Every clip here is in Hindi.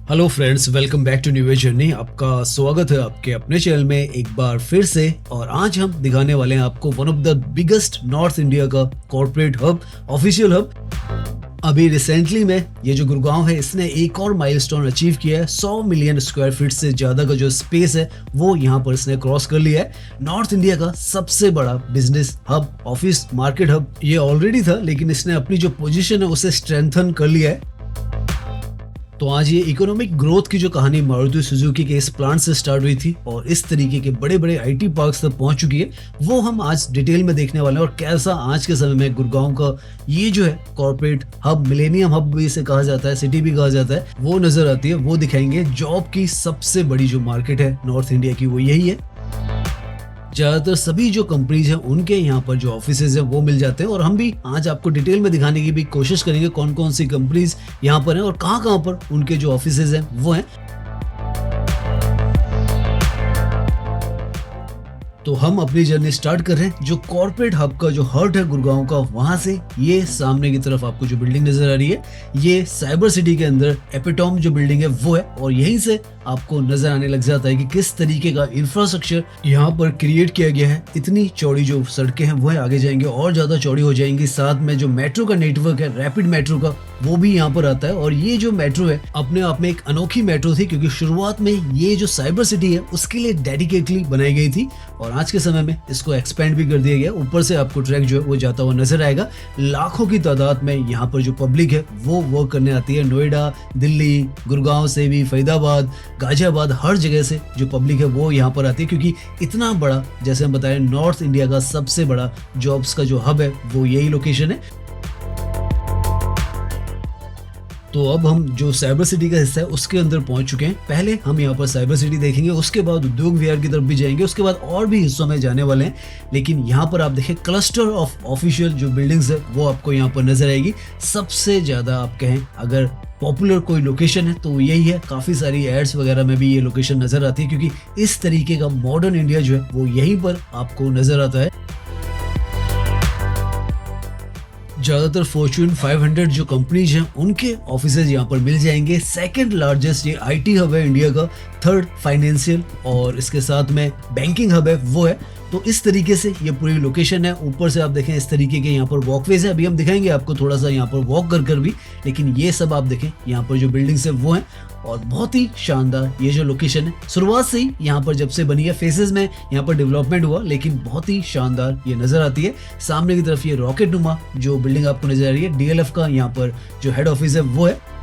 Hello friends, welcome back to new journey. आपका स्वागत है आपके अपने चैनल में एक बार फिर से। और आज हम दिखाने वाले हैं आपको one of the biggest north India का कॉर्पोरेट हब, ऑफिशियल हब। अभी रिसेंटली में ये जो गुड़गांव है, इसने एक और माइलस्टोन अचीव किया है। 100 मिलियन स्क्वायर फीट से ज्यादा का जो स्पेस है वो यहाँ पर इसने क्रॉस कर लिया है। नॉर्थ इंडिया का सबसे बड़ा business hub, office market hub ये ऑलरेडी था, लेकिन इसने अपनी जो पोजीशन है उसे स्ट्रेंथन कर लिया है। तो आज ये इकोनॉमिक ग्रोथ की जो कहानी मारुति सुजुकी के इस प्लांट से स्टार्ट हुई थी और इस तरीके के बड़े बड़े आईटी पार्क्स तक पहुंच चुकी है, वो हम आज डिटेल में देखने वाले हैं। और कैसा आज के समय में गुड़गांव का ये जो है कॉर्पोरेट हब, मिलेनियम हब भी इसे कहा जाता है, सिटी भी कहा जाता है, वो नजर आती है, वो दिखाएंगे। जॉब की सबसे बड़ी जो मार्केट है नॉर्थ इंडिया की वो यही है। ज्यादातर सभी जो कंपनीज हैं उनके यहाँ पर जो ऑफिसेज हैं वो मिल जाते हैं। और हम भी आज आपको डिटेल में दिखाने की भी कोशिश करेंगे कौन कौन सी कंपनीज यहाँ पर हैं और कहाँ कहाँ पर उनके जो ऑफिसेज हैं वो हैं। तो हम अपनी जर्नी स्टार्ट कर रहे हैं जो कॉर्पोरेट हब का जो हार्ट है गुड़गांव का, वहां से। ये सामने की तरफ आपको जो बिल्डिंग नजर आ रही है, ये साइबर सिटी के अंदर एपिटॉम जो बिल्डिंग है वो है। और यहीं से आपको नजर आने लग जाता है कि किस तरीके का इंफ्रास्ट्रक्चर यहाँ पर क्रिएट किया गया है। इतनी चौड़ी जो सड़कें हैं वो है, आगे जाएंगे और ज्यादा चौड़ी हो जाएंगी। साथ में जो मेट्रो का नेटवर्क है, रैपिड मेट्रो का, वो भी यहाँ पर आता है। और ये जो मेट्रो है अपने आप में एक अनोखी मेट्रो थी, क्योंकि शुरुआत में ये जो साइबर सिटी है उसके लिए डेडिकेटली बनाई गई थी और आज के समय में इसको एक्सपेंड भी कर दिया गया। ऊपर से आपको ट्रैक जो है वो जाता हुआ नजर आएगा। लाखों की तादाद में यहाँ पर जो पब्लिक है वो वर्क करने आती है। नोएडा, दिल्ली, गुड़गांव से भी, फरीदाबाद, गाजियाबाद, हर जगह से जो पब्लिक है वो यहाँ पर आती है, क्योंकि इतना बड़ा, जैसे हम बताएं, नॉर्थ इंडिया का सबसे बड़ा जॉब्स का जो हब है वो यही लोकेशन है। तो अब हम जो साइबर सिटी का हिस्सा है उसके अंदर पहुंच चुके हैं। पहले हम यहाँ पर साइबर सिटी देखेंगे, उसके बाद उद्योग विहार की तरफ भी जाएंगे, उसके बाद और भी हिस्सों में जाने वाले हैं। लेकिन यहाँ पर आप देखें, क्लस्टर ऑफ ऑफिशियल जो बिल्डिंग्स है वो आपको यहाँ पर नजर आएगी। सबसे ज्यादा आप कहें अगर पॉपुलर कोई लोकेशन है तो यही है। काफी सारी एड्स वगैरह में भी ये लोकेशन नजर आती है, क्योंकि इस तरीके का मॉडर्न इंडिया जो है वो यहीं पर आपको नजर आता है। ज्यादातर फॉर्च्यून 500 जो कंपनीज हैं उनके ऑफिसेज यहाँ पर मिल जाएंगे। सेकंड लार्जेस्ट ये आईटी हब है इंडिया का, थर्ड फाइनेंशियल और इसके साथ में बैंकिंग हब है वो है। तो इस तरीके से ये पूरी लोकेशन है। ऊपर से आप देखें इस तरीके के यहाँ पर वॉकवेज है, अभी हम दिखाएंगे आपको थोड़ा सा यहाँ पर वॉक कर भी। लेकिन ये सब आप देखें यहाँ पर जो बिल्डिंग्स है वो हैं और बहुत ही शानदार ये जो लोकेशन है। शुरुआत से ही यहाँ पर जब से बनी है, फेसेस में यहाँ पर डेवलपमेंट हुआ, लेकिन बहुत ही शानदार ये नजर आती है। सामने की तरफ ये रॉकेट नुमा जो बिल्डिंग आपको नजर आ रही है, डीएलएफ का यहाँ पर जो हेड ऑफिस है वो है।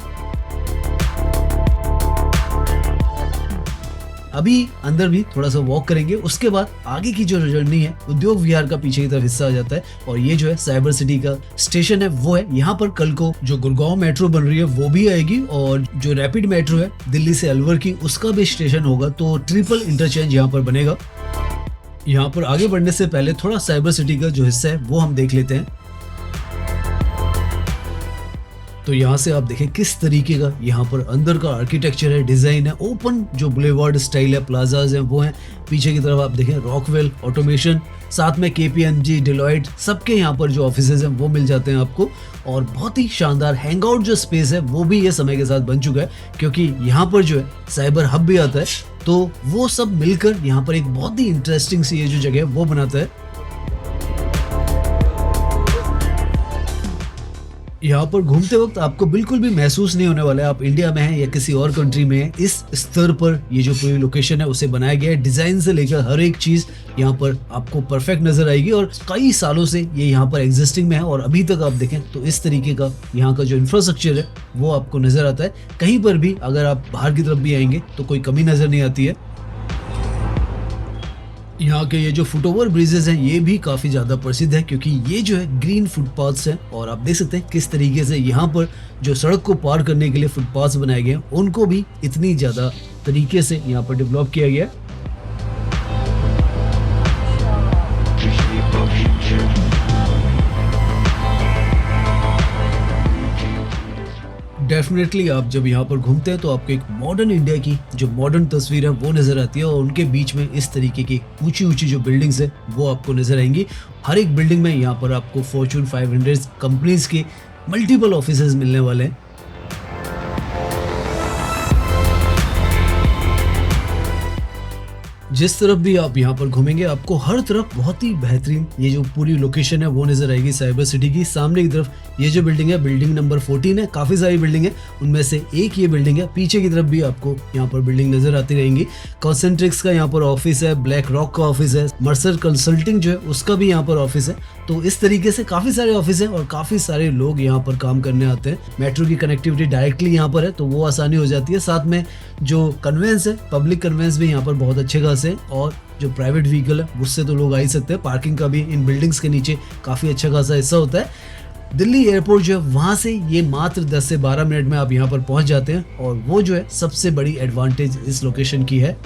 अभी अंदर भी थोड़ा सा वॉक करेंगे, उसके बाद आगे की जो जर्नी है उद्योग विहार का पीछे की तरफ हिस्सा आ जाता है। और ये जो है साइबर सिटी का स्टेशन है वो है। यहाँ पर कल को जो गुड़गांव मेट्रो बन रही है वो भी आएगी और जो रैपिड मेट्रो है दिल्ली से अलवर की, उसका भी स्टेशन होगा। तो ट्रिपल इंटरचेंज यहाँ पर बनेगा। यहाँ पर आगे बढ़ने से पहले थोड़ा साइबर सिटी का जो हिस्सा है वो हम देख लेते हैं। तो यहाँ से आप देखें किस तरीके का यहाँ पर अंदर का आर्किटेक्चर है, डिजाइन है। ओपन जो बुलेवार्ड स्टाइल है, प्लाजाज हैं वो हैं। पीछे की तरफ आप देखें रॉकवेल ऑटोमेशन, साथ में केपीएमजी, डिलॉयट, सबके यहाँ पर जो ऑफिसेज हैं वो मिल जाते हैं आपको। और बहुत ही शानदार हैंगआउट जो स्पेस है वो भी ये समय के साथ बन चुका है, क्योंकि यहाँ पर जो है साइबर हब भी आता है। तो वो सब मिलकर यहाँ पर एक बहुत ही इंटरेस्टिंग सी ये जो जगह है वो बनाता है। यहाँ पर घूमते वक्त आपको बिल्कुल भी महसूस नहीं होने वाला है आप इंडिया में हैं या किसी और कंट्री में हैं। इस स्तर पर ये जो पूरी लोकेशन है उसे बनाया गया है। डिजाइन से लेकर हर एक चीज यहाँ पर आपको परफेक्ट नजर आएगी और कई सालों से ये यहाँ पर एग्जिस्टिंग में है। और अभी तक आप देखें तो इस तरीके का यहाँ का जो इंफ्रास्ट्रक्चर है वो आपको नजर आता है। कहीं पर भी अगर आप बाहर की तरफ भी आएंगे तो कोई कमी नजर नहीं आती है। यहाँ के ये जो फुटओवर ब्रिजेस हैं ये भी काफी ज्यादा प्रसिद्ध है, क्योंकि ये जो है ग्रीन फुटपाथ्स हैं। और आप देख सकते हैं किस तरीके से यहाँ पर जो सड़क को पार करने के लिए फुटपाथ्स बनाए गए हैं उनको भी इतनी ज्यादा तरीके से यहाँ पर डेवलप किया गया है। डेफिनेटली आप जब यहाँ पर घूमते हैं तो आपको एक मॉडर्न इंडिया की जो मॉडर्न तस्वीर है वो नजर आती है। और उनके बीच में इस तरीके की ऊंची ऊंची जो बिल्डिंग्स है वो आपको नजर आएंगी। हर एक बिल्डिंग में यहाँ पर आपको फॉर्च्यून 500 कंपनीज के मल्टीपल ऑफिसेज मिलने वाले हैं। जिस तरफ भी आप यहाँ पर घूमेंगे आपको हर तरफ बहुत ही बेहतरीन ये जो पूरी लोकेशन है वो नजर आएगी साइबर सिटी की। सामने की तरफ ये जो बिल्डिंग है, बिल्डिंग नंबर 14 है। काफी सारी बिल्डिंग है, उनमें से एक ये बिल्डिंग है। पीछे की तरफ भी आपको यहाँ पर बिल्डिंग नजर आती रहेंगी। कॉन्सेंट्रिक्स का यहाँ पर ऑफिस है, ब्लैक रॉक का ऑफिस है, मर्सर कंसल्टिंग जो है उसका भी यहाँ पर ऑफिस है। तो इस तरीके से काफी सारे ऑफिस है और काफी सारे लोग यहाँ पर काम करने आते हैं। मेट्रो की कनेक्टिविटी डायरेक्टली यहाँ पर है तो वो आसानी हो जाती है। साथ में जो कन्वेंस है, पब्लिक कन्वेंस भी यहाँ पर बहुत अच्छे खासे हैं और जो प्राइवेट व्हीकल है उससे तो लोग आ ही सकते हैं। पार्किंग का भी इन बिल्डिंग्स के नीचे काफी अच्छा खासा हिस्सा होता है। दिल्ली एयरपोर्ट जो है वहां से ये मात्र 10 से 12 मिनट में आप यहाँ पर पहुंच जाते हैं और वो जो है सबसे बड़ी एडवांटेज इस लोकेशन की है।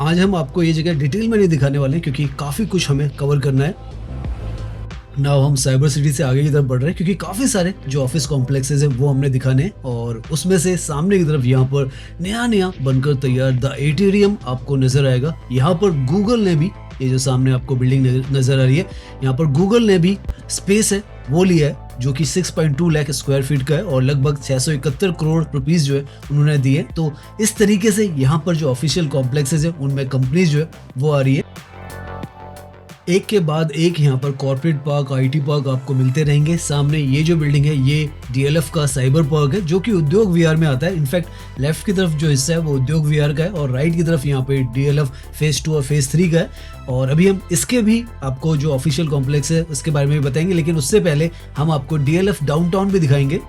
आज हम आपको ये जगह डिटेल में नहीं दिखाने वाले हैं क्योंकि काफी कुछ हमें कवर करना है। नाउ हम साइबर सिटी से आगे की तरफ बढ़ रहे हैं क्योंकि काफी सारे जो ऑफिस कॉम्प्लेक्सेस हैं वो हमने दिखाने हैं और उसमें से सामने की तरफ यहाँ पर नया बनकर तैयार द एटेरियम आपको नजर आएगा। यहाँ पर गूगल ने भी, ये जो सामने आपको बिल्डिंग नजर आ रही है, यहाँ पर गूगल ने भी स्पेस है वो लिया है जो कि 6.2 लाख स्क्वायर फीट का है और लगभग 671 करोड़ रुपीस जो है उन्होंने दिए। तो इस तरीके से यहाँ पर जो ऑफिशियल कॉम्प्लेक्सेस है उनमें कंपनीज जो है वो आ रही है। एक के बाद एक यहाँ पर कॉर्पोरेट पार्क, आईटी पार्क आपको मिलते रहेंगे। सामने ये जो बिल्डिंग है ये डीएलएफ का साइबर पार्क है जो कि उद्योग विहार में आता है। इनफैक्ट लेफ्ट की तरफ जो हिस्सा है वो उद्योग विहार का है और राइट की तरफ यहाँ पे डीएलएफ फेज 2 और फेज 3 का है। और अभी हम इसके भी आपको जो ऑफिशियल कॉम्प्लेक्स है उसके बारे में भी बताएंगे, लेकिन उससे पहले हम आपको डीएलएफ डाउनटाउन भी दिखाएंगे।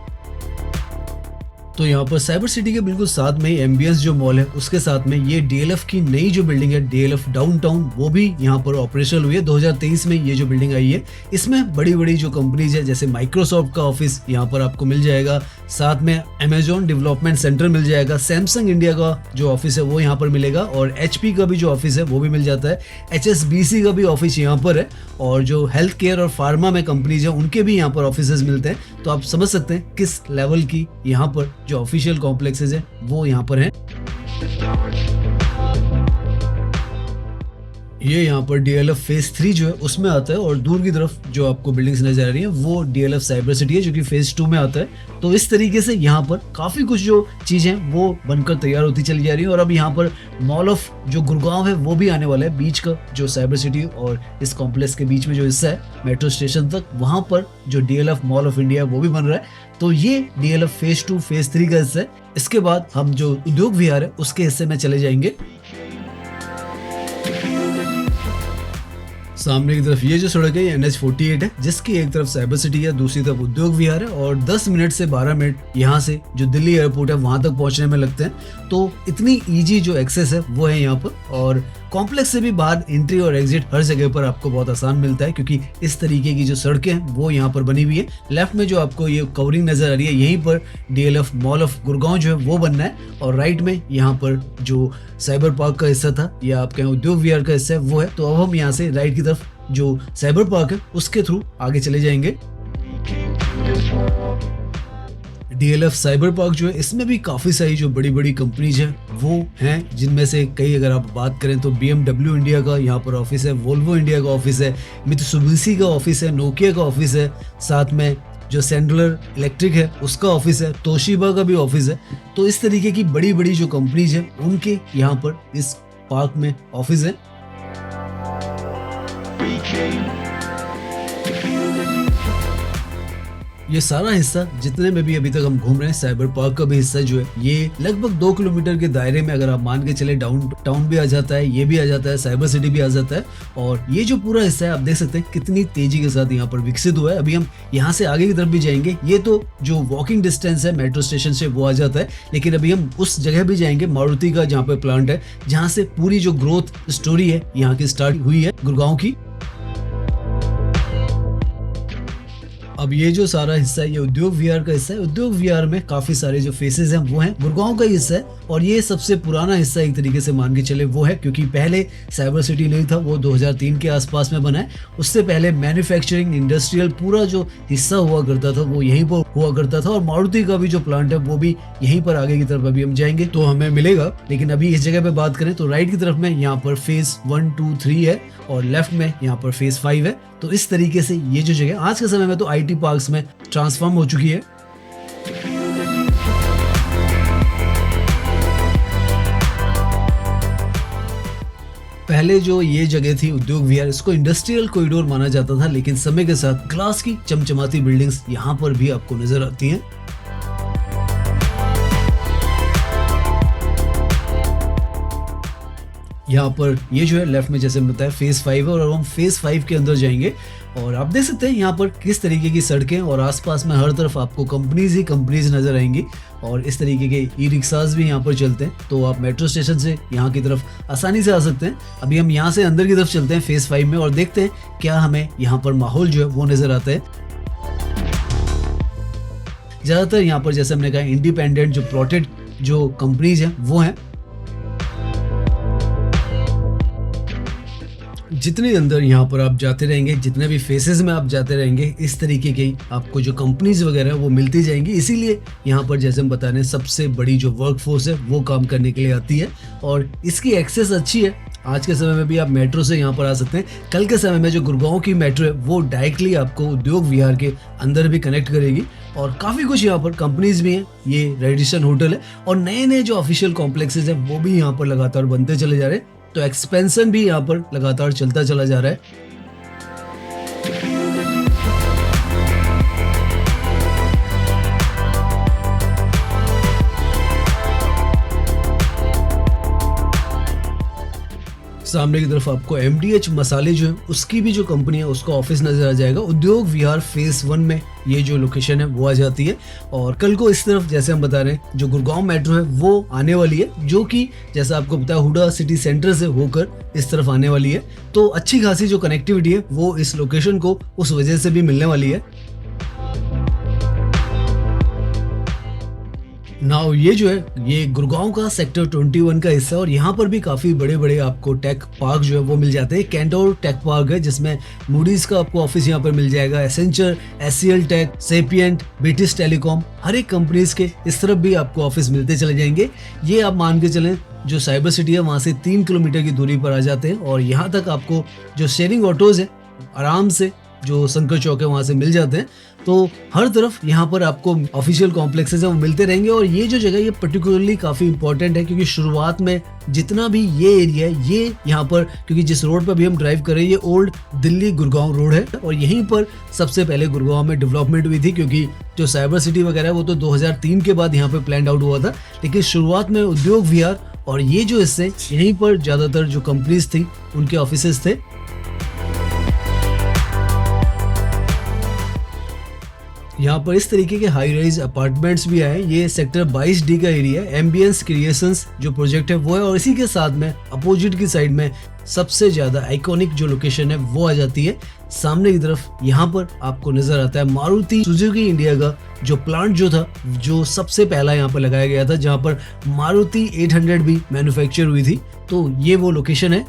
तो यहाँ पर साइबर सिटी के बिल्कुल साथ में एम्बियंस जो मॉल है उसके साथ में ये डीएलएफ की नई जो बिल्डिंग है डीएलएफ डाउनटाउन वो भी यहाँ पर ऑपरेशनल हुई है। 2023 में ये जो बिल्डिंग आई है इसमें बड़ी बड़ी जो कंपनीज है जैसे माइक्रोसॉफ्ट का ऑफिस यहाँ पर आपको मिल जाएगा, साथ में अमेजोन डेवलपमेंट सेंटर मिल जाएगा, सैमसंग इंडिया का जो ऑफिस है वो यहाँ पर मिलेगा और एचपी का भी जो ऑफिस है वो भी मिल जाता है। एचएसबीसी का भी ऑफिस यहाँ पर है और जो हेल्थ केयर और फार्मा में कंपनीज है उनके भी यहाँ पर ऑफिसेज मिलते हैं। तो आप समझ सकते हैं किस लेवल की यहाँ पर जो ऑफिशियल कॉम्प्लेक्सेस है वो यहाँ पर हैं। ये यहाँ पर डीएलएफ फेज 3 जो है उसमें आता है और दूर की तरफ जो आपको बिल्डिंग्स नजर आ रही है वो डीएलएफ साइबर सिटी है जो कि फेज 2 में आता है। तो इस तरीके से यहाँ पर काफी कुछ जो चीजें वो बनकर तैयार होती चली जा रही है और अब यहाँ पर मॉल ऑफ जो गुड़गांव है वो भी आने वाला है। बीच का जो साइबर सिटी और इस कॉम्प्लेक्स के बीच में जो हिस्सा है मेट्रो स्टेशन तक, वहां पर जो डीएलएफ मॉल ऑफ इंडिया वो भी बन रहा है। तो ये डीएलएफ फेज 2 फेज 3 का हिस्सा है। इसके बाद हम जो उद्योग विहार है उसके हिस्से में चले जाएंगे। सामने की तरफ ये जो सड़क है ये NH48 है जिसकी एक तरफ साइबर सिटी है, दूसरी तरफ उद्योग विहार है और 10 मिनट से 12 मिनट यहाँ से जो दिल्ली एयरपोर्ट है वहां तक पहुंचने में लगते हैं। तो इतनी इजी जो एक्सेस है वो है यहाँ पर और कॉम्प्लेक्स से भी बाहर एंट्री और एग्जिट हर जगह पर आपको बहुत आसान मिलता है क्योंकि इस तरीके की जो सड़कें हैं वो यहाँ पर बनी हुई है। लेफ्ट में जो आपको ये कवरिंग नजर आ रही है यहीं पर डीएलएफ मॉल ऑफ गुड़गांव जो है वो बनना है और राइट में यहाँ पर जो साइबर पार्क का हिस्सा था या आपके उद्योग विहार का हिस्सा है वो है। तो अब हम यहाँ से राइट की तरफ जो साइबर पार्क है उसके थ्रू आगे चले जाएंगे। डीएलएफ साइबर पार्क जो है इसमें भी काफी सारी जो बड़ी बड़ी कंपनीज हैं वो हैं, जिनमें से कई अगर आप बात करें तो BMW इंडिया का यहाँ पर ऑफिस है, वोल्वो इंडिया का ऑफिस है, मित्सुबिशी का ऑफिस है, नोकिया का ऑफिस है, साथ में जो सेंडलर इलेक्ट्रिक है उसका ऑफिस है, तोशिबा का भी ऑफिस है। तो इस तरीके की बड़ी बड़ी जो कंपनीज है उनके यहाँ पर इस पार्क में ऑफिस है। ये सारा हिस्सा जितने में भी अभी तक हम घूम रहे हैं साइबर पार्क का भी हिस्सा जो है ये लगभग 2 किलोमीटर के दायरे में अगर आप मान के चले डाउन भी आ जाता है, ये भी आ जाता है, साइबर सिटी भी आ जाता है और ये जो पूरा हिस्सा है आप देख सकते हैं कितनी तेजी के साथ यहाँ पर विकसित हुआ है। अभी हम यहाँ से आगे की तरफ भी जाएंगे। ये तो जो वॉकिंग डिस्टेंस है मेट्रो स्टेशन से वो आ जाता है, लेकिन अभी हम उस जगह भी जाएंगे मारुति का जहाँ पे प्लांट है, जहाँ से पूरी जो ग्रोथ स्टोरी है यहाँ की स्टार्ट हुई है गुड़गांव की। अब ये जो सारा हिस्सा है ये उद्योग विहार का हिस्सा है। उद्योग विहार में काफी सारे जो फेसेस हैं वो हैं गुड़गांव का हिस्सा है और ये सबसे पुराना हिस्सा एक तरीके से मान के चले वो है क्योंकि पहले साइबर सिटी नहीं था, वो 2003 के आसपास में बना है। उससे पहले मैन्युफैक्चरिंग इंडस्ट्रियल पूरा जो हिस्सा हुआ करता था वो यहीं पर हुआ करता था और मारुति का भी जो प्लांट है वो भी यहीं पर आगे की तरफ अभी हम जाएंगे तो हमें मिलेगा। लेकिन अभी इस जगह पे बात करें तो राइट की तरफ में यहाँ पर फेज 1, 2, 3 है और लेफ्ट में यहाँ पर फेज 5 है। तो इस तरीके से ये जो जगह आज के समय में तो आईटी पार्क्स में ट्रांसफॉर्म हो चुकी है। पहले जो ये जगह थी उद्योग विहार, इसको इंडस्ट्रियल कॉरिडोर माना जाता था, लेकिन समय के साथ ग्लास की चमचमाती बिल्डिंग्स यहाँ पर भी आपको नजर आती हैं। यहाँ पर ये जो है लेफ्ट में जैसे बताया फेज 5 है, और हम फेज 5 के अंदर जाएंगे और आप देख सकते हैं यहाँ पर किस तरीके की सड़कें और आसपास में हर तरफ आपको कंपनीज ही कंपनीज नजर आएंगी, और इस तरीके के ई रिक्शाज भी यहाँ पर चलते हैं। तो आप मेट्रो स्टेशन से यहाँ की तरफ आसानी से आ सकते हैं। अभी हम यहाँ से अंदर की तरफ चलते हैं फेज 5 में और देखते हैं क्या हमें यहाँ पर माहौल जो है वो नजर आता है। ज्यादातर यहाँ पर जैसे हमने कहा इंडिपेंडेंट जो प्लॉटेड जो कंपनीज हैं वो हैं। जितने अंदर यहाँ पर आप जाते रहेंगे, जितने भी फेसेस में आप जाते रहेंगे, इस तरीके की आपको जो कंपनीज वगैरह वो मिलती जाएंगी। इसीलिए यहाँ पर जैसे हम बता रहे हैं सबसे बड़ी जो वर्कफोर्स है वो काम करने के लिए आती है, और इसकी एक्सेस अच्छी है। आज के समय में भी आप मेट्रो से यहाँ पर आ सकते हैं। कल के समय में जो गुड़गांव की मेट्रो है वो डायरेक्टली आपको उद्योग विहार के अंदर भी कनेक्ट करेगी, और काफ़ी कुछ यहाँ पर कंपनीज भी हैं। ये रेडिसन होटल है, और नए नए जो ऑफिशियल कॉम्प्लेक्सेस हैं वो भी यहाँ पर लगातार बनते चले जा रहे हैं। तो एक्सपेंशन भी यहाँ पर लगातार चलता चला जा रहा है। सामने की तरफ आपको MDH मसाले जो है उसकी भी जो कंपनी है उसका ऑफिस नजर आ जाएगा। उद्योग विहार फेज 1 में ये जो लोकेशन है वो आ जाती है, और कल को इस तरफ जैसे हम बता रहे हैं जो गुड़गांव मेट्रो है वो आने वाली है, जो कि जैसा आपको पता है हुडा सिटी सेंटर से होकर इस तरफ आने वाली है। तो अच्छी खासी जो कनेक्टिविटी है वो इस लोकेशन को उस वजह से भी मिलने वाली है। नाउ ये जो है ये गुड़गांव का सेक्टर 21 का हिस्सा है, और यहाँ पर भी काफी बड़े बड़े आपको टेक पार्क जो है वो मिल जाते हैं। कैंटोर टेक पार्क है जिसमें मूडीज का आपको ऑफिस यहाँ पर मिल जाएगा, Accenture, SCL tech, Sapient, British Telecom, हर एक कंपनीज के इस तरफ भी आपको ऑफिस मिलते चले जाएंगे। ये आप मान के चलें जो साइबर सिटी है वहाँ से 3 किलोमीटर की दूरी पर आ जाते हैं, और यहाँ तक आपको जो शेयरिंग ऑटोज है आराम से जो शंकर चौक है वहाँ से मिल जाते हैं। तो हर तरफ यहाँ पर आपको ऑफिशियल कॉम्प्लेक्सेस है वो मिलते रहेंगे, और ये जो जगह ये पर्टिकुलरली काफी इंपॉर्टेंट है क्योंकि शुरुआत में जितना भी ये एरिया है ये यहाँ पर, क्योंकि जिस रोड पर भी हम ड्राइव कर रहे हैं ये ओल्ड दिल्ली गुड़गांव रोड है, और यहीं पर सबसे पहले गुड़गांव में डेवलपमेंट हुई थी, क्योंकि जो साइबर सिटी वगैरह वो तो 2003 के बाद यहाँ पे प्लान आउट हुआ था, लेकिन शुरुआत में उद्योग विहार और ये जो हिस्से यहीं पर ज्यादातर जो कंपनीज थी उनके ऑफिसेस थे। यहाँ पर इस तरीके के हाई राइज अपार्टमेंट्स भी आए। ये सेक्टर 22D का एरिया है। एम्बियंस क्रिएशंस जो प्रोजेक्ट है वो है, और इसी के साथ में अपोजिट की साइड में सबसे ज्यादा आइकॉनिक जो लोकेशन है वो आ जाती है। सामने की तरफ यहाँ पर आपको नजर आता है मारुति सुजुकी इंडिया का जो प्लांट जो था, जो सबसे पहला यहाँ पर लगाया गया था, जहाँ पर मारुति 800 भी मैन्युफैक्चर हुई थी। तो ये वो लोकेशन है।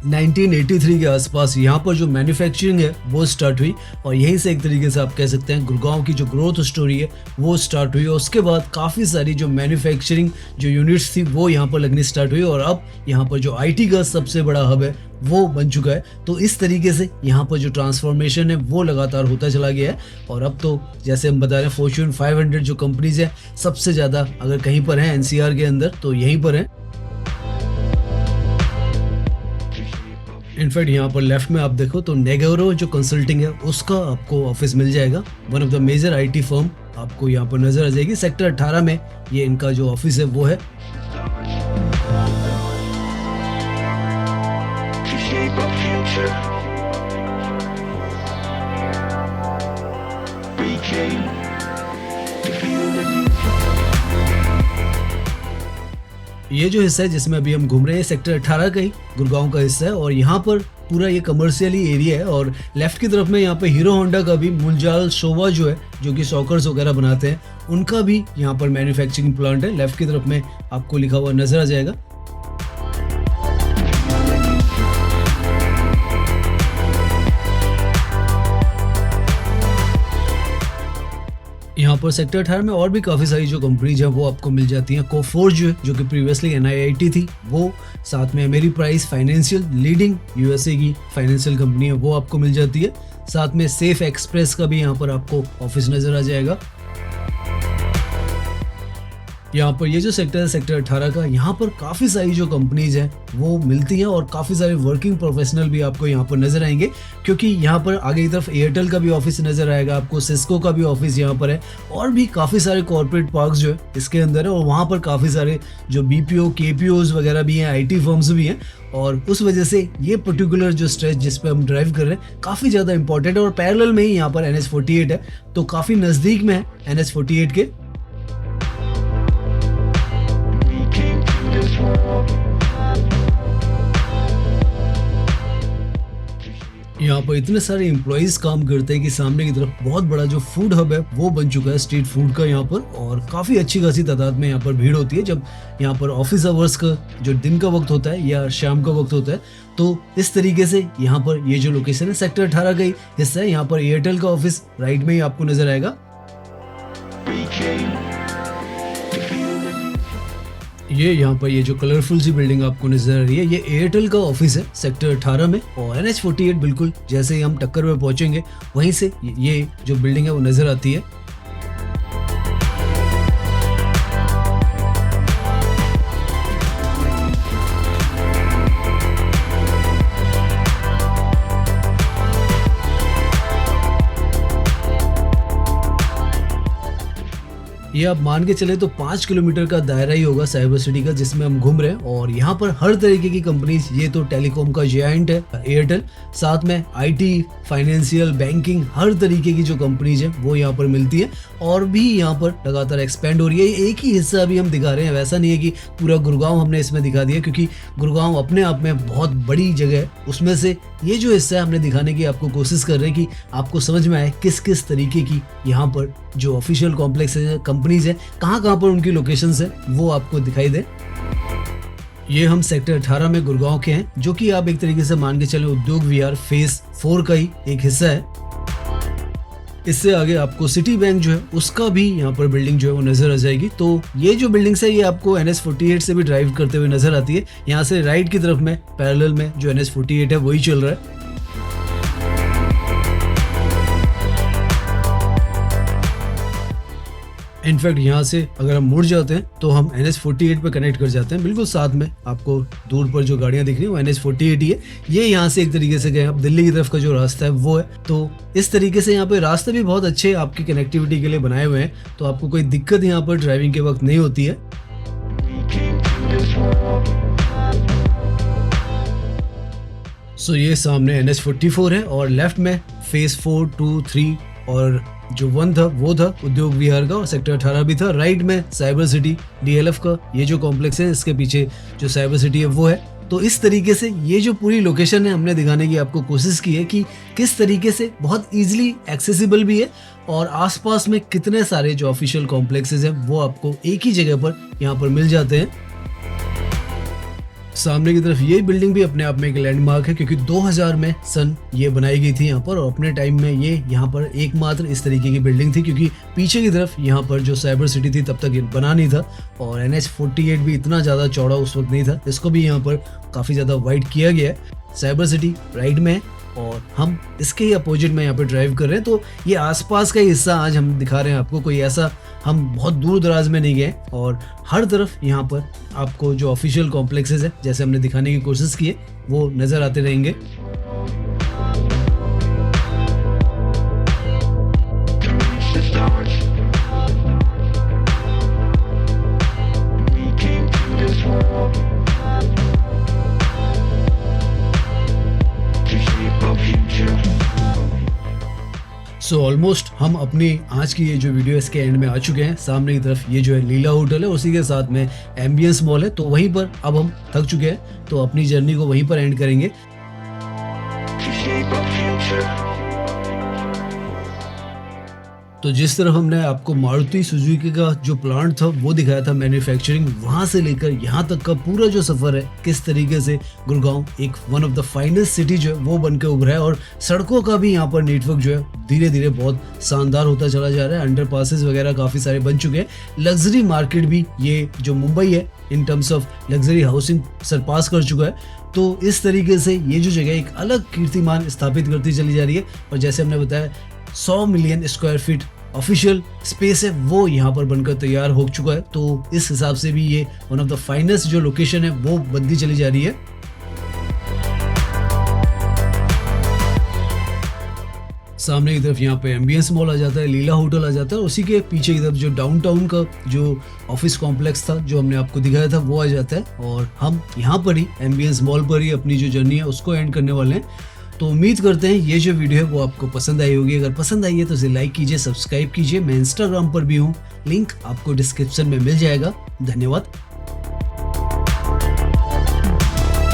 1983 के आसपास यहाँ पर जो मैन्युफैक्चरिंग है वो स्टार्ट हुई, और यहीं से एक तरीके से आप कह सकते हैं गुड़गांव की जो ग्रोथ स्टोरी है वो स्टार्ट हुई, और उसके बाद काफ़ी सारी जो मैन्युफैक्चरिंग जो यूनिट्स थी वो यहाँ पर लगनी स्टार्ट हुई, और अब यहाँ पर जो IT का सबसे बड़ा हब है वो बन चुका है। तो इस तरीके से यहाँ पर जो ट्रांसफॉर्मेशन है वो लगातार होता चला गया है, और अब तो जैसे हम बता रहे हैं फॉर्च्यून 500 जो कंपनीज है सबसे ज़्यादा अगर कहीं पर है NCR के अंदर तो यहीं पर है। इनफैक्ट यहाँ पर लेफ्ट में आप देखो तो नेगोरो जो कंसल्टिंग है उसका आपको ऑफिस मिल जाएगा। One of the major IT firm आपको यहाँ पर नजर आ जाएगी। सेक्टर 18 में ये इनका जो ऑफिस है वो है। ये जो हिस्सा है जिसमें अभी हम घूम रहे हैं सेक्टर 18 का ही गुड़गांव का हिस्सा है, और यहाँ पर पूरा ये कमर्शियली एरिया है। और लेफ्ट की तरफ में यहाँ पे हीरो होंडा का भी मुंजाल शोवा जो है जो कि सॉकर्स वगैरह बनाते हैं उनका भी यहाँ पर मैन्युफैक्चरिंग प्लांट है। लेफ्ट की तरफ में आपको लिखा हुआ नजर आ जाएगा। यहाँ पर सेक्टर 18 में और भी काफ़ी सारी जो कंपनीज हैं वो आपको मिल जाती हैं। कोफोर्ज जो कि प्रीवियसली NIIT थी वो, साथ में अमेरीप्राइस फाइनेंशियल लीडिंग USA की फाइनेंशियल कंपनी है वो आपको मिल जाती है। साथ में सेफ एक्सप्रेस का भी यहाँ पर आपको ऑफिस नज़र आ जाएगा। यहाँ पर ये जो सेक्टर है सेक्टर 18 का, यहाँ पर काफ़ी सारी जो कंपनीज हैं वो मिलती हैं और काफ़ी सारे वर्किंग प्रोफेशनल भी आपको यहाँ पर नजर आएंगे, क्योंकि यहाँ पर आगे की तरफ एयरटेल का भी ऑफिस नजर आएगा आपको, सिस्को का भी ऑफिस यहाँ पर है और भी काफ़ी सारे कॉर्पोरेट पार्क्स जो है इसके अंदर है और वहाँ पर काफ़ी सारे जो बीपीओ केपीओज वगैरह भी हैं, आईटी फर्म्स भी हैं और उस वजह से ये पर्टिकुलर जो स्ट्रेच जिस पे हम ड्राइव कर रहे हैं काफ़ी ज़्यादा इंपॉर्टेंट है और पैरेलल में ही यहाँ पर NH48 है, तो काफ़ी नज़दीक में है NH48 के। यहाँ पर इतने सारे एम्प्लॉइज काम करते हैं कि सामने की तरफ बहुत बड़ा जो फूड हब है वो बन चुका है स्ट्रीट फूड का यहाँ पर, और काफ़ी अच्छी खासी तादाद में यहाँ पर भीड़ होती है जब यहाँ पर ऑफिस आवर्स का जो दिन का वक्त होता है या शाम का वक्त होता है। तो इस तरीके से यहाँ पर ये जो लोकेशन है सेक्टर 18 का ही हिस्सा है। यहाँ पर एयरटेल का ऑफिस राइट में ही आपको नजर आएगा। ये यहाँ पर ये जो कलरफुल सी बिल्डिंग आपको नजर आ रही है ये एयरटेल का ऑफिस है सेक्टर 18 में, और NH48 बिल्कुल जैसे ही हम टक्कर में पहुंचेंगे वहीं से ये जो बिल्डिंग है वो नजर आती है। ये आप मान के चले तो 5 किलोमीटर का दायरा ही होगा साइबर सिटी का जिसमें हम घूम रहे हैं, और यहाँ पर हर तरीके की कंपनीज, ये तो टेलीकॉम का जायंट है एयरटेल, साथ में आईटी, फाइनेंशियल, बैंकिंग, हर तरीके की जो कंपनीज है वो यहाँ पर मिलती है और भी यहाँ पर लगातार एक्सपेंड हो रही है। एक ही हिस्सा अभी हम दिखा रहे हैं, वैसा नहीं है कि पूरा गुड़गांव हमने इसमें दिखा दिया, क्योंकि गुड़गांव अपने आप में बहुत बड़ी जगह है। उसमें से ये जो हिस्सा है हमने दिखाने की आपको कोशिश कर रहे हैं कि आपको समझ में आए किस किस तरीके की यहाँ पर जो ऑफिशियल कॉम्प्लेक्स है, कंपनीज है, कहाँ कहाँ पर उनकी लोकेशंस है वो आपको दिखाई दे। ये हम सेक्टर 18 में गुड़गांव के हैं, जो कि आप एक तरीके से मान के चले उद्योग विहार फेज 4 का ही एक हिस्सा है। इससे आगे आपको सिटी बैंक जो है उसका भी यहाँ पर बिल्डिंग जो है वो नजर आ जाएगी। तो ये जो बिल्डिंग्स है ये आपको NH48 से भी ड्राइव करते हुए नजर आती है। यहाँ से राइट की तरफ में पैरेलल में जो NH48 है वही चल रहा है। इनफैक्ट यहाँ से अगर हम मुड़ जाते हैं तो हम NH48 पे कनेक्ट कर जाते हैं। बिल्कुल साथ में आपको दूर पर जो गाड़ियां दिख रही है वो NH48 ही है। ये यहाँ से एक तरीके से गए अब दिल्ली की तरफ का जो रास्ता है वो है। तो इस तरीके से यहाँ पे रास्ते भी बहुत अच्छे आपकी कनेक्टिविटी के लिए बनाए हुए हैं, तो आपको कोई दिक्कत यहाँ पर ड्राइविंग के वक्त नहीं होती है। सो ये सामने NH44 है और लेफ्ट में फेज 4, 2, 3 और जो 1 था वो था उद्योग विहार का और सेक्टर 18 भी था। राइट में साइबर सिटी DLF का ये जो कॉम्प्लेक्स है इसके पीछे जो साइबर सिटी है वो है। तो इस तरीके से ये जो पूरी लोकेशन है हमने दिखाने की आपको कोशिश की है कि किस तरीके से बहुत इजीली एक्सेसिबल भी है और आसपास में कितने सारे जो ऑफिशियल कॉम्प्लेक्सेस हैं वो आपको एक ही जगह पर यहाँ पर मिल जाते हैं। सामने की तरफ ये बिल्डिंग भी अपने आप में एक लैंडमार्क है, क्योंकि 2000 में ये बनाई गई थी यहाँ पर और अपने टाइम में ये यहाँ पर एकमात्र इस तरीके की बिल्डिंग थी, क्योंकि पीछे की तरफ यहाँ पर जो साइबर सिटी थी तब तक ये बना नहीं था और NH48 भी इतना ज़्यादा चौड़ा उस वक्त नहीं था। इसको भी यहाँ पर काफ़ी ज़्यादा वाइड किया गया है। साइबर सिटी राइट में है और हम इसके ही अपोजिट में यहाँ पे ड्राइव कर रहे हैं। तो ये आसपास का हिस्सा आज हम दिखा रहे हैं आपको, कोई ऐसा हम बहुत दूर दराज में नहीं गए और हर तरफ यहाँ पर आपको जो ऑफिशियल कॉम्प्लेक्सेस है जैसे हमने दिखाने की कोशिश की है वो नज़र आते रहेंगे। सो ऑलमोस्ट हम अपनी आज की ये जो वीडियो इसके एंड में आ चुके हैं। सामने की तरफ ये जो है लीला होटल है, उसी के साथ में एम्बियंस मॉल है, तो वहीं पर अब हम थक चुके हैं तो अपनी जर्नी को वहीं पर एंड करेंगे। तो जिस तरह हमने आपको मारुति सुजुकी का जो प्लांट था वो दिखाया था मैन्युफैक्चरिंग, वहां से लेकर यहाँ तक का पूरा जो सफर है किस तरीके से गुड़गांव एक one of the finest city जो है वो बनकर उभरा है और सड़कों का भी यहाँ पर नेटवर्क जो है धीरे धीरे बहुत शानदार होता चला जा रहा है। अंडर पासेस वगैरह काफी सारे बन चुके हैं। लग्जरी मार्केट भी ये जो मुंबई है in terms of luxury housing surpass कर चुका है। तो इस तरीके से ये जो जगह एक अलग कीर्तिमान स्थापित करती चली जा रही है और जैसे हमने बताया 100 million square feet official space है वो यहाँ पर बनकर तैयार हो चुका है। तो इस हिसाब से भी ये वन ऑफ द फाइनेस्ट जो लोकेशन है वो बनती चली जा रही है। सामने की तरफ यहाँ पे एम्बियंस मॉल आ जाता है, लीला होटल आ जाता है, और उसी के पीछे की तरफ जो डाउनटाउन का जो ऑफिस कॉम्प्लेक्स था जो हमने आपको दिखाया था वो आ जाता है। और हम यहाँ पर ही एम्बियंस मॉल पर ही अपनी जो जर्नी है उसको एंड करने वाले हैं। तो उम्मीद करते हैं ये जो वीडियो है वो आपको पसंद आई होगी। अगर पसंद आई है तो इसे लाइक कीजिए, सब्सक्राइब कीजिए। मैं इंस्टाग्राम पर भी हूँ, लिंक आपको डिस्क्रिप्शन में मिल जाएगा। धन्यवाद।